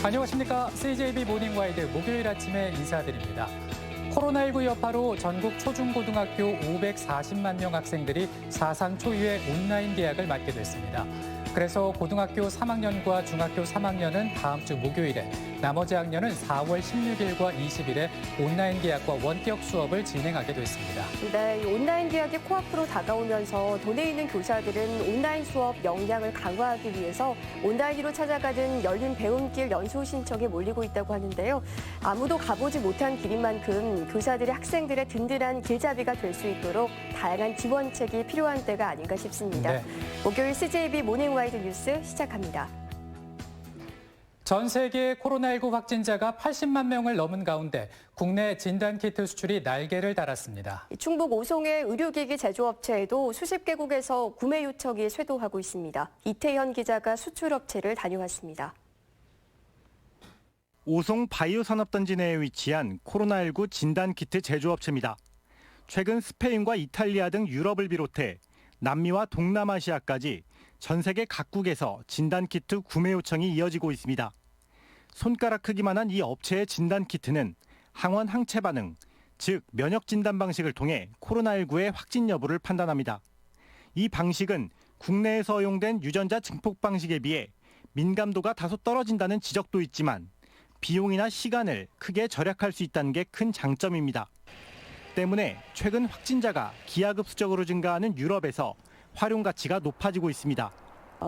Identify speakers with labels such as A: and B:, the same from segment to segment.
A: 안녕하십니까. CJB 모닝와이드 목요일 아침에 인사드립니다. 코로나19 여파로 전국 초중고등학교 540만 명 학생들이 사상 초유의 온라인 개학을 맞게 됐습니다. 그래서 고등학교 3학년과 중학교 3학년은 다음 주 목요일에, 나머지 학년은 4월 16일과 20일에 온라인 개학과 원격 수업을 진행하게 됐습니다.
B: 네, 온라인 개학이 코앞으로 다가오면서 도내에 있는 교사들은 온라인 수업 역량을 강화하기 위해서 온라인으로 찾아가는 열린 배움길 연수 신청에 몰리고 있다고 하는데요. 아무도 가보지 못한 길인 만큼 교사들이 학생들의 든든한 길잡이가 될 수 있도록 다양한 지원책이 필요한 때가 아닌가 싶습니다.
A: 네.
B: 목요일 CJB 모닝와이드 뉴스 시작합니다.
A: 전 세계 코로나19 확진자가 80만 명을 넘은 가운데 국내 진단키트 수출이 날개를 달았습니다.
B: 충북 오송의 의료기기 제조업체에도 수십 개국에서 구매 요청이 쇄도하고 있습니다. 이태현 기자가 수출업체를 다녀왔습니다.
C: 오송 바이오산업단지 내에 위치한 코로나19 진단키트 제조업체입니다. 최근 스페인과 이탈리아 등 유럽을 비롯해 남미와 동남아시아까지 전 세계 각국에서 진단키트 구매 요청이 이어지고 있습니다. 손가락 크기만한 이 업체의 진단키트는 항원 항체 반응, 즉 면역 진단 방식을 통해 코로나19의 확진 여부를 판단합니다. 이 방식은 국내에서 허용된 유전자 증폭 방식에 비해 민감도가 다소 떨어진다는 지적도 있지만 비용이나 시간을 크게 절약할 수 있다는 게 큰 장점입니다. 때문에 최근 확진자가 기하급수적으로 증가하는 유럽에서 활용 가치가 높아지고 있습니다.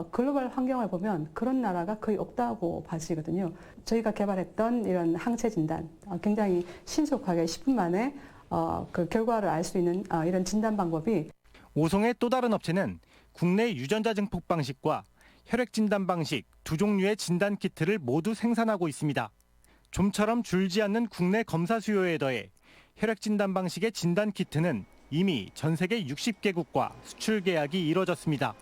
D: 글로벌 환경을 보면 그런 나라가 거의 없다고 봐지거든요. 저희가 개발했던 이런 항체 진단, 굉장히 신속하게 10분 만에 그 결과를 알 수 있는 이런 진단 방법이.
C: 오송의 또 다른 업체는 국내 유전자 증폭 방식과 혈액 진단 방식 두 종류의 진단 키트를 모두 생산하고 있습니다. 좀처럼 줄지 않는 국내 검사 수요에 더해 혈액 진단 방식의 진단 키트는 이미 전 세계 60개국과 수출 계약이 이뤄졌습니다.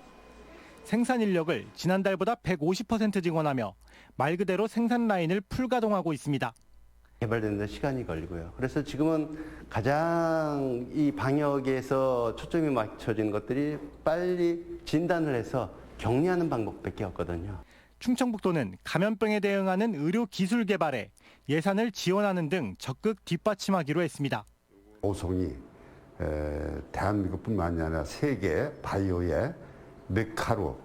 C: 생산 인력을 지난달보다 150% 증원하며 말 그대로 생산 라인을 풀가동하고 있습니다.
E: 개발되는 데 시간이 걸리고요. 그래서 지금은 가장 이 방역에서 초점이 맞춰진 것들이 빨리 진단을 해서 격리하는 방법밖에 없거든요.
C: 충청북도는 감염병에 대응하는 의료 기술 개발에 예산을 지원하는 등 적극 뒷받침하기로 했습니다.
F: 오송이 대한민국뿐만 아니라 세계 바이오의 메카로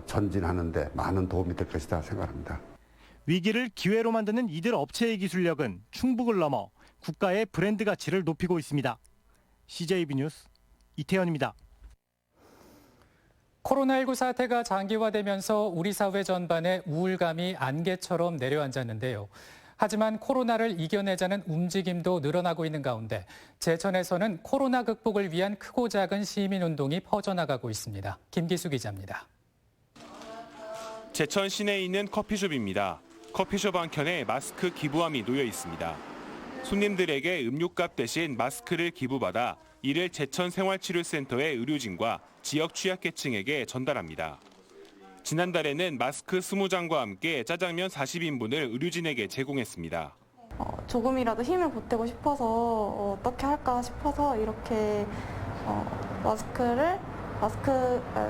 F: 전진하는 데 많은 도움이 될 것이다 생각합니다.
C: 위기를 기회로 만드는 이들 업체의 기술력은 충북을 넘어 국가의 브랜드 가치를 높이고 있습니다. CJB 뉴스 이태현입니다.
A: 코로나19 사태가 장기화되면서 우리 사회 전반에 우울감이 안개처럼 내려앉았는데요. 하지만 코로나를 이겨내자는 움직임도 늘어나고 있는 가운데 제천에서는 코로나 극복을 위한 크고 작은 시민운동이 퍼져나가고 있습니다. 김기수 기자입니다.
G: 제천 시내에 있는 커피숍입니다. 커피숍 한켠에 마스크 기부함이 놓여 있습니다. 손님들에게 음료값 대신 마스크를 기부받아 이를 제천 생활치료센터의 의료진과 지역 취약계층에게 전달합니다. 지난달에는 마스크 20장과 함께 짜장면 40인분을 의료진에게 제공했습니다.
H: 조금이라도 힘을 보태고 싶어서 어떻게 할까 싶어서 이렇게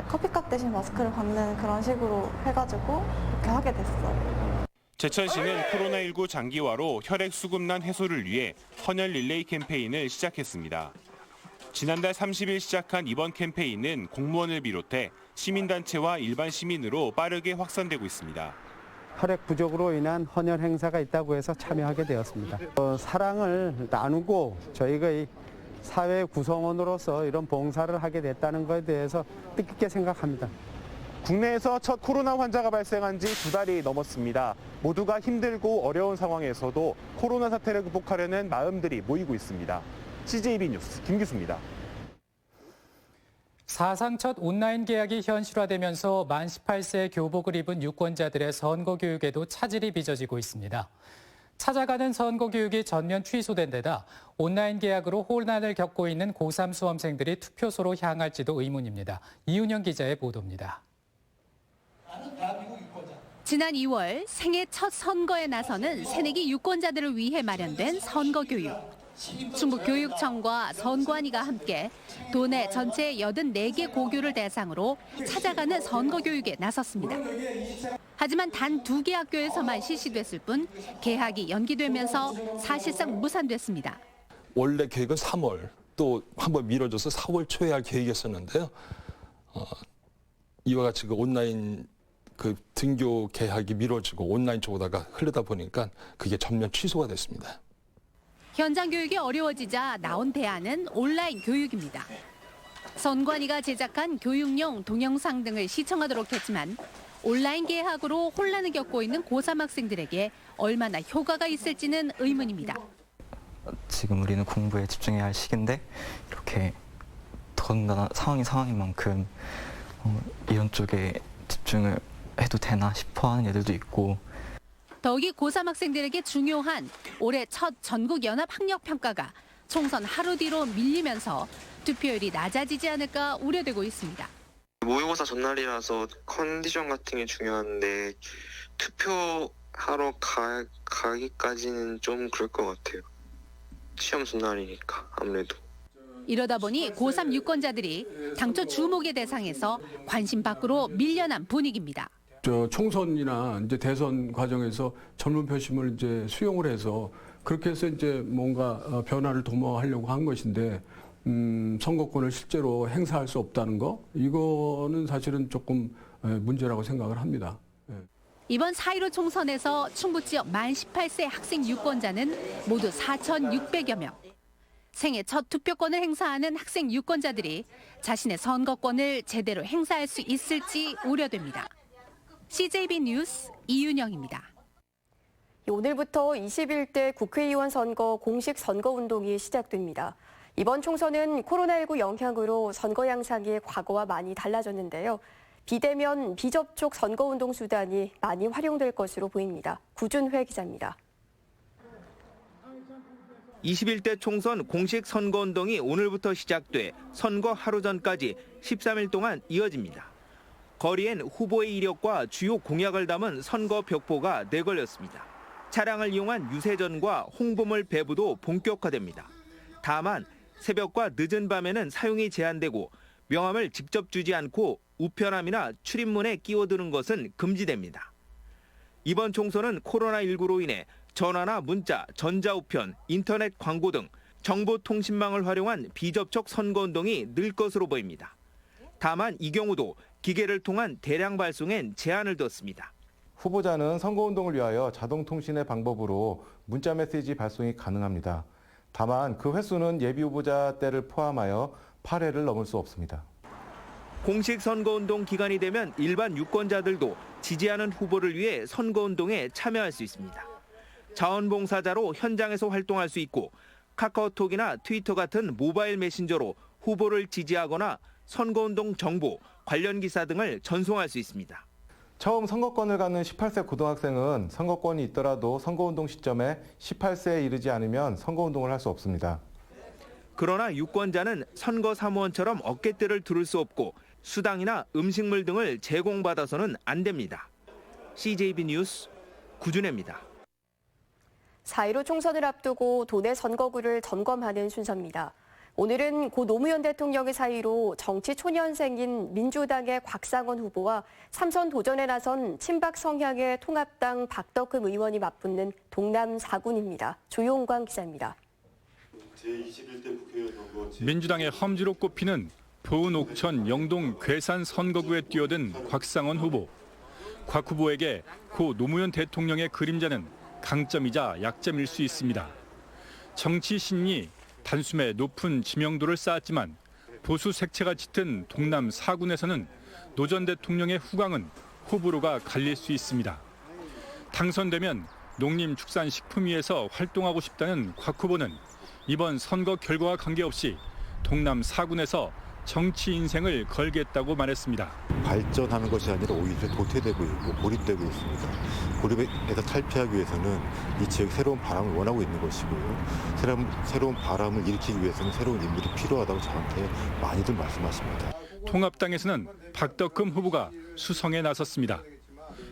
H: 커피값 대신 마스크를 받는 그런 식으로 해가지고 이렇게 하게 됐어요.
G: 제천시는 코로나19 장기화로 혈액 수급난 해소를 위해 헌혈 릴레이 캠페인을 시작했습니다. 지난달 30일 시작한 이번 캠페인은 공무원을 비롯해 시민단체와 일반 시민으로 빠르게 확산되고 있습니다.
I: 혈액 부족으로 인한 헌혈 행사가 있다고 해서 참여하게 되었습니다. 사랑을 나누고 저희가 이 사회 구성원으로서 이런 봉사를 하게 됐다는 것에 대해서 뜻깊게 생각합니다.
J: 국내에서 첫 코로나 환자가 발생한 지 2달이 넘었습니다. 모두가 힘들고 어려운 상황에서도 코로나 사태를 극복하려는 마음들이 모이고 있습니다. CJB 뉴스 김기수입니다.
A: 사상 첫 온라인 계약이 현실화되면서 만 18세 교복을 입은 유권자들의 선거 교육에도 차질이 빚어지고 있습니다. 찾아가는 선거 교육이 전면 취소된 데다 온라인 계약으로 혼란을 겪고 있는 고3 수험생들이 투표소로 향할지도 의문입니다. 이윤영 기자의 보도입니다.
K: 지난 2월 생애 첫 선거에 나서는 새내기 유권자들을 위해 마련된 선거 교육. 충북교육청과 선관위가 함께 도내 전체 84개 고교를 대상으로 찾아가는 선거교육에 나섰습니다. 하지만 단 2개 학교에서만 실시됐을 뿐 개학이 연기되면서 사실상 무산됐습니다.
L: 원래 계획은 3월, 또 한번 미뤄져서 4월 초에 할 계획이었었는데요. 이와 같이 온라인 등교 개학이 미뤄지고 온라인 쪽으로다가 흐르다 보니까 그게 전면 취소가 됐습니다.
K: 현장 교육이 어려워지자 나온 대안은 온라인 교육입니다. 선관위가 제작한 교육용 동영상 등을 시청하도록 했지만 온라인 개학으로 혼란을 겪고 있는 고3 학생들에게 얼마나 효과가 있을지는 의문입니다.
M: 지금 우리는 공부에 집중해야 할 시기인데 이렇게 더군다나 상황인 만큼 이런 쪽에 집중을 해도 되나 싶어 하는 애들도 있고,
K: 더욱이 고3 학생들에게 중요한 올해 첫 전국 연합 학력 평가가 총선 하루 뒤로 밀리면서 투표율이 낮아지지 않을까 우려되고 있습니다.
N: 모의고사 전날이라서 컨디션 같은 게 중요한데 투표하러 가기까지는 좀 그럴 것 같아요. 시험 전날이니까 아무래도.
K: 이러다 보니 고3 유권자들이 당초 주목의 대상에서 관심 밖으로 밀려난 분위기입니다.
O: 총선이나 이제 대선 과정에서 젊은 표심을 이제 수용을 해서 그렇게 해서 이제 뭔가 변화를 도모하려고 한 것인데 선거권을 실제로 행사할 수 없다는 거, 이거는 사실은 조금 문제라고 생각을 합니다.
K: 이번 4.15 총선에서 충북 지역 만 18세 학생 유권자는 모두 4,600여 명. 생애 첫 투표권을 행사하는 학생 유권자들이 자신의 선거권을 제대로 행사할 수 있을지 우려됩니다. CJB 뉴스 이윤영입니다.
B: 오늘부터 21대 국회의원 선거 공식 선거운동이 시작됩니다. 이번 총선은 코로나19 영향으로 선거 양상이 과거와 많이 달라졌는데요. 비대면, 비접촉 선거운동 수단이 많이 활용될 것으로 보입니다. 구준회 기자입니다.
P: 21대 총선 공식 선거운동이 오늘부터 시작돼 선거 하루 전까지 13일 동안 이어집니다. 거리엔 후보의 이력과 주요 공약을 담은 선거 벽보가 내걸렸습니다. 차량을 이용한 유세전과 홍보물 배부도 본격화됩니다. 다만 새벽과 늦은 밤에는 사용이 제한되고 명함을 직접 주지 않고 우편함이나 출입문에 끼워드는 것은 금지됩니다. 이번 총선은 코로나19로 인해 전화나 문자, 전자우편, 인터넷 광고 등 정보통신망을 활용한 비접촉 선거운동이 늘 것으로 보입니다. 다만 이 경우도 기계를 통한 대량 발송엔 제한을 뒀습니다.
Q: 후보자는 선거운동을 위하여 자동통신의 방법으로 문자메시지 발송이 가능합니다. 다만 그 횟수는 예비후보자 때를 포함하여 8회를 넘을 수 없습니다.
P: 공식 선거운동 기간이 되면 일반 유권자들도 지지하는 후보를 위해 선거운동에 참여할 수 있습니다. 자원봉사자로 현장에서 활동할 수 있고 카카오톡이나 트위터 같은 모바일 메신저로 후보를 지지하거나 선거운동 정보, 관련 기사 등을 전송할 수 있습니다.
Q: 처음 선거권을 갖는 18세 고등학생은 선거권이 있더라도 선거운동 시점에 18세에 이르지 않으면 선거운동을 할 수 없습니다.
P: 그러나 유권자는 선거 사무원처럼 어깨대를 두를 수 없고 수당이나 음식물 등을 제공받아서는 안 됩니다. CJB 뉴스 구준혜입니다.
B: 4.15 총선을 앞두고 도내 선거구를 점검하는 순서입니다. 오늘은 고 노무현 대통령의 사의로 정치 초년생인 민주당의 곽상원 후보와 3선 도전에 나선 친박 성향의 통합당 박덕흠 의원이 맞붙는 동남 4군입니다. 조용광 기자입니다.
R: 민주당의 험지로 꼽히는 보은 옥천 영동 괴산 선거구에 뛰어든 곽상원 후보. 곽 후보에게 고 노무현 대통령의 그림자는 강점이자 약점일 수 있습니다. 정치 신이 단숨에 높은 지명도를 쌓았지만 보수 색채가 짙은 동남 4군에서는 노 전 대통령의 후광은 호불호가 갈릴 수 있습니다. 당선되면 농림축산식품위에서 활동하고 싶다는 곽 후보는 이번 선거 결과와 관계없이 동남 4군에서 정치 인생을 걸겠다고 말했습니다.
S: 발전하는 것이 아니라 오히려 도태되고 있고 고립되고 있습니다. 고립에서 탈피하기 위해서는 이 지역에 새로운 바람을 원하고 있는 것이고요. 새로운 바람을 일으키기 위해서는 새로운 인물이 필요하다고 저한테 많이들 말씀하십니다.
R: 통합당에서는 박덕흠 후보가 수성에 나섰습니다.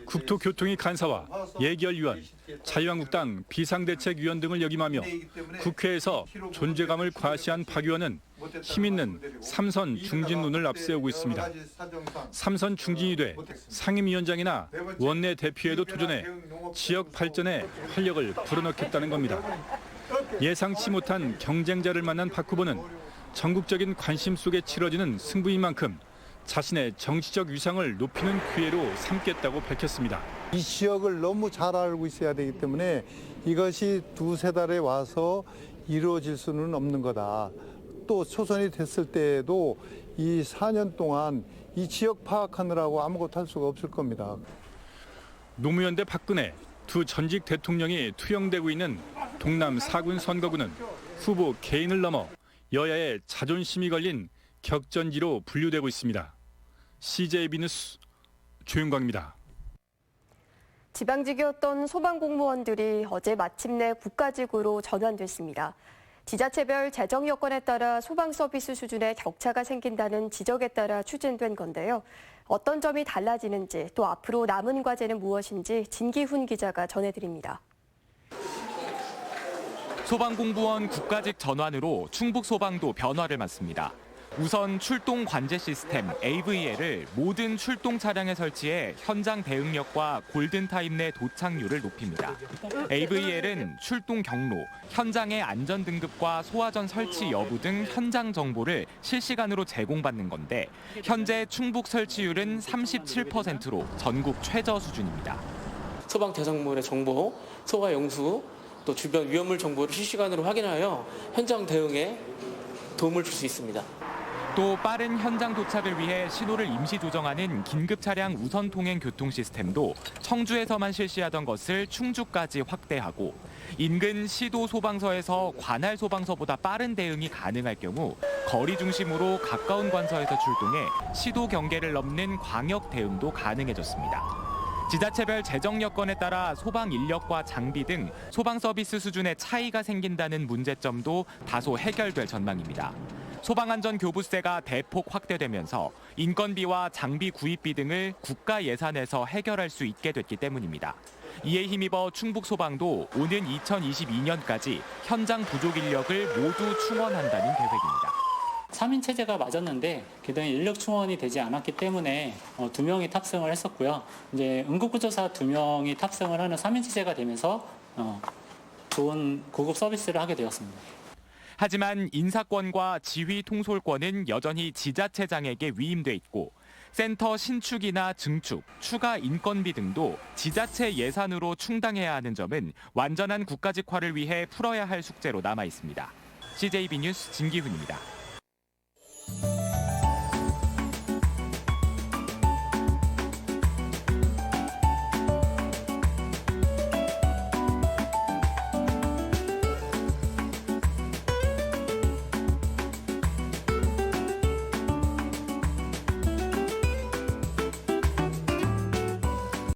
R: 국토교통위 간사와 예결위원, 자유한국당 비상대책위원 등을 역임하며 국회에서 존재감을 과시한 박 의원은 힘있는 삼선 중진론을 앞세우고 있습니다. 삼선 중진이 돼 상임위원장이나 원내대표에도 도전해 지역 발전에 활력을 불어넣겠다는 겁니다. 예상치 못한 경쟁자를 만난 박 후보는 전국적인 관심 속에 치러지는 승부인 만큼 자신의 정치적 위상을 높이는 기회로 삼겠다고 밝혔습니다.
T: 이 지역을 너무 잘 알고 있어야 되기 때문에 이것이 두세 달에 와서 이루어질 수는 없는 거다. 또 초선이 됐을 때에도 이 4년 동안 이 지역 파악하느라고 아무것도 할 수가 없을 겁니다.
R: 노무현 대 박근혜 두 전직 대통령이 투영되고 있는 동남 4군 선거구는 후보 개인을 넘어 여야의 자존심이 걸린 격전지로 분류되고 있습니다. CJB 뉴스 조윤광입니다.
B: 지방직이었던 소방공무원들이 어제 마침내 국가직으로 전환됐습니다. 지자체별 재정 여건에 따라 소방 서비스 수준의 격차가 생긴다는 지적에 따라 추진된 건데요. 어떤 점이 달라지는지 또 앞으로 남은 과제는 무엇인지 진기훈 기자가 전해드립니다.
U: 소방공무원 국가직 전환으로 충북소방도 변화를 맞습니다. 우선 출동 관제 시스템 AVL을 모든 출동 차량에 설치해 현장 대응력과 골든타임 내 도착률을 높입니다. AVL은 출동 경로, 현장의 안전 등급과 소화전 설치 여부 등 현장 정보를 실시간으로 제공받는 건데 현재 충북 설치율은 37%로 전국 최저 수준입니다.
V: 소방 대상물의 정보, 소화 용수, 또 주변 위험물 정보를 실시간으로 확인하여 현장 대응에 도움을 줄 수 있습니다.
U: 또 빠른 현장 도착을 위해 신호를 임시 조정하는 긴급 차량 우선 통행 교통 시스템도 청주에서만 실시하던 것을 충주까지 확대하고 인근 시도 소방서에서 관할 소방서보다 빠른 대응이 가능할 경우 거리 중심으로 가까운 관서에서 출동해 시도 경계를 넘는 광역 대응도 가능해졌습니다. 지자체별 재정 여건에 따라 소방 인력과 장비 등 소방 서비스 수준의 차이가 생긴다는 문제점도 다소 해결될 전망입니다. 소방안전교부세가 대폭 확대되면서 인건비와 장비 구입비 등을 국가 예산에서 해결할 수 있게 됐기 때문입니다. 이에 힘입어 충북소방도 오는 2022년까지 현장 부족 인력을 모두 충원한다는 계획입니다.
W: 3인 체제가 맞았는데 그동안 인력 충원이 되지 않았기 때문에 2명이 탑승을 했었고요. 이제 응급구조사 2명이 탑승을 하는 3인 체제가 되면서 좋은 고급 서비스를 하게 되었습니다.
U: 하지만 인사권과 지휘 통솔권은 여전히 지자체장에게 위임돼 있고 센터 신축이나 증축, 추가 인건비 등도 지자체 예산으로 충당해야 하는 점은 완전한 국가직화를 위해 풀어야 할 숙제로 남아 있습니다. CJB 뉴스 진기훈입니다.